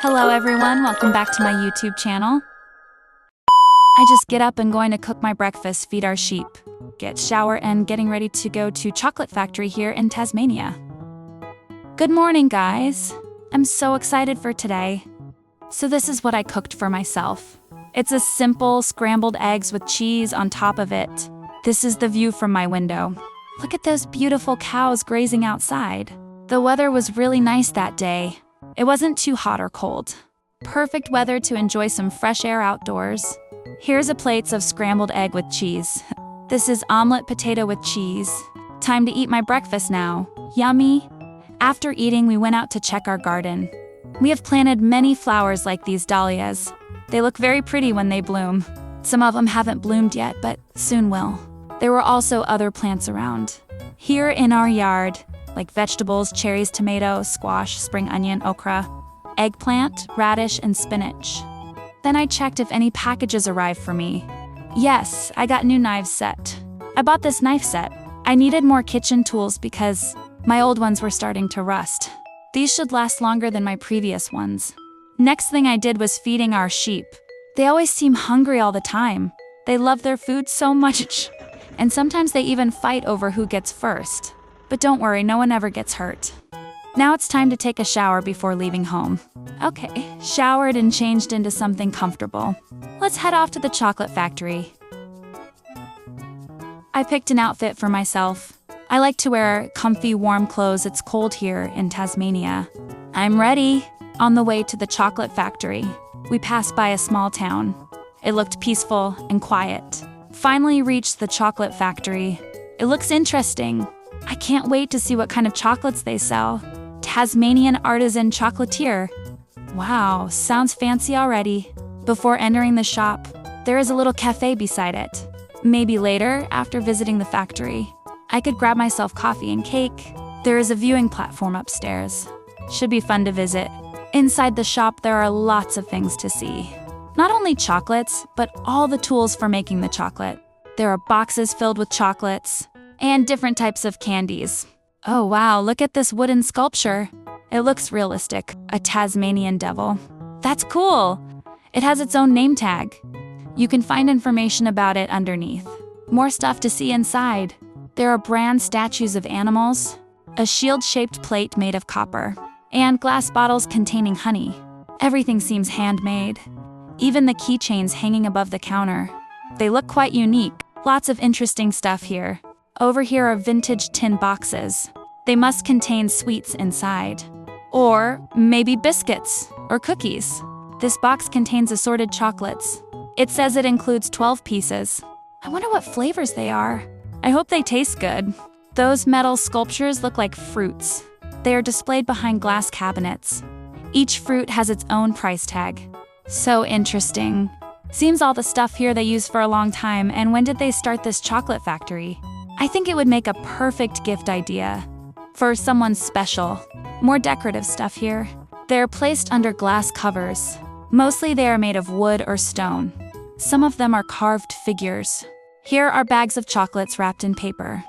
Hello everyone, welcome back to my YouTube channel. I just get up and going to cook my breakfast, feed our sheep, get shower and getting ready to go to chocolate factory here in Tasmania. Good morning guys, I'm so excited for today. So this is what I cooked for myself. It's a simple scrambled eggs with cheese on top of it. This is the view from my window. Look at those beautiful cows grazing outside. The weather was really nice that day. It wasn't too hot or cold. Perfect weather to enjoy some fresh air outdoors. Here's a plate of scrambled egg with cheese. This is omelet potato with cheese. Time to eat my breakfast now. Yummy! After eating, we went out to check our garden. We have planted many flowers like these dahlias. They look very pretty when they bloom. Some of them haven't bloomed yet, but soon will. There were also other plants around. Here in our yard, like vegetables, cherries, tomato, squash, spring onion, okra, eggplant, radish, and spinach. Then I checked if any packages arrived for me. Yes, I got new knives set. I bought this knife set. I needed more kitchen tools because my old ones were starting to rust. These should last longer than my previous ones. Next thing I did was feeding our sheep. They always seem hungry all the time. They love their food so much. And sometimes they even fight over who gets first. But don't worry, no one ever gets hurt. Now it's time to take a shower before leaving home. Okay, showered and changed into something comfortable. Let's head off to the chocolate factory. I picked an outfit for myself. I like to wear comfy, warm clothes. It's cold here in Tasmania. I'm ready. On the way to the chocolate factory, we passed by a small town. It looked peaceful and quiet. Finally reached the chocolate factory. It looks interesting. I can't wait to see what kind of chocolates they sell. Tasmanian artisan chocolatier. Wow, sounds fancy already. Before entering the shop, there is a little cafe beside it. Maybe later, after visiting the factory, I could grab myself coffee and cake. There is a viewing platform upstairs. Should be fun to visit. Inside the shop, there are lots of things to see. Not only chocolates, but all the tools for making the chocolate. There are boxes filled with chocolates and different types of candies. Oh wow, look at this wooden sculpture. It looks realistic, a Tasmanian devil. That's cool! It has its own name tag. You can find information about it underneath. More stuff to see inside. There are bronze statues of animals, a shield-shaped plate made of copper, and glass bottles containing honey. Everything seems handmade. Even the keychains hanging above the counter. They look quite unique. Lots of interesting stuff here. Over here are vintage tin boxes. They must contain sweets inside. Or maybe biscuits or cookies. This box contains assorted chocolates. It says it includes 12 pieces. I wonder what flavors they are. I hope they taste good. Those metal sculptures look like fruits. They are displayed behind glass cabinets. Each fruit has its own price tag. So interesting. Seems all the stuff here they use for a long time, and when did they start this chocolate factory? I think it would make a perfect gift idea for someone special. More decorative stuff here. They're placed under glass covers. Mostly they are made of wood or stone. Some of them are carved figures. Here are bags of chocolates wrapped in paper.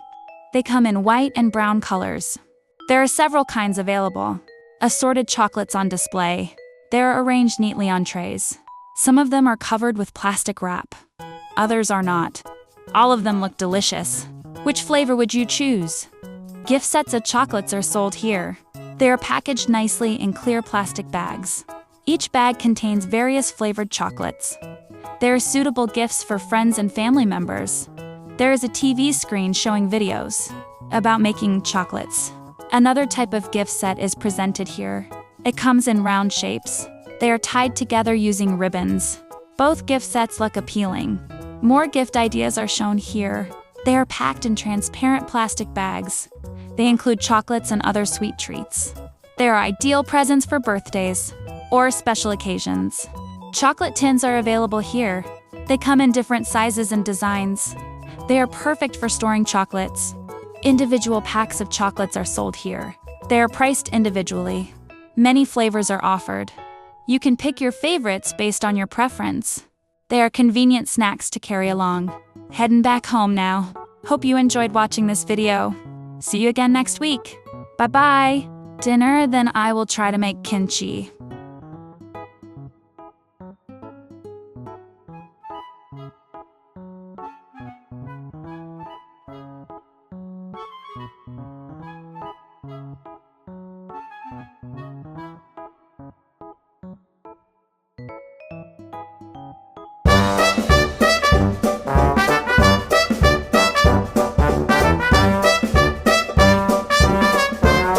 They come in white and brown colors. There are several kinds available. Assorted chocolates on display. They're arranged neatly on trays. Some of them are covered with plastic wrap. Others are not. All of them look delicious. Which flavor would you choose? Gift sets of chocolates are sold here. They are packaged nicely in clear plastic bags. Each bag contains various flavored chocolates. There are suitable gifts for friends and family members. There is a TV screen showing videos about making chocolates. Another type of gift set is presented here. It comes in round shapes. They are tied together using ribbons. Both gift sets look appealing. More gift ideas are shown here. They are packed in transparent plastic bags. They include chocolates and other sweet treats. They are ideal presents for birthdays or special occasions. Chocolate tins are available here. They come in different sizes and designs. They are perfect for storing chocolates. Individual packs of chocolates are sold here. They are priced individually. Many flavors are offered. You can pick your favorites based on your preference. They are convenient snacks to carry along. Heading back home now. Hope you enjoyed watching this video. See you again next week. Bye-bye. Dinner, then I will try to make kimchi.